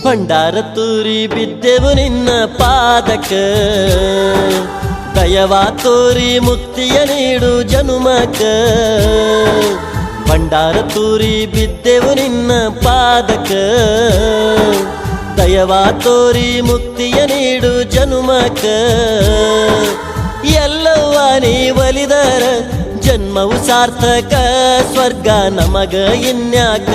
ಭಂಡಾರ ತೂರಿ ಬಿದ್ದೆವು ನಿನ್ನ ಪಾದಕ ದಯವಾ ತೋರಿ ಮುಕ್ತಿಯ ನೀಡು ಜನುಮಕ ಭಂಡಾರ ತೂರಿ ಬಿದ್ದೆವು ನಿನ್ನ ಪಾದಕ ದಯವಾ ತೋರಿ ಮುಕ್ತಿಯ ನೀಡು ಜನುಮಕ ಎಲ್ಲವ್ವ ನೀ ಒಲಿದರ ಜನ್ಮವು ಸಾರ್ಥಕ ಸ್ವರ್ಗ ನಮಗ ಇನ್ಯಾಕ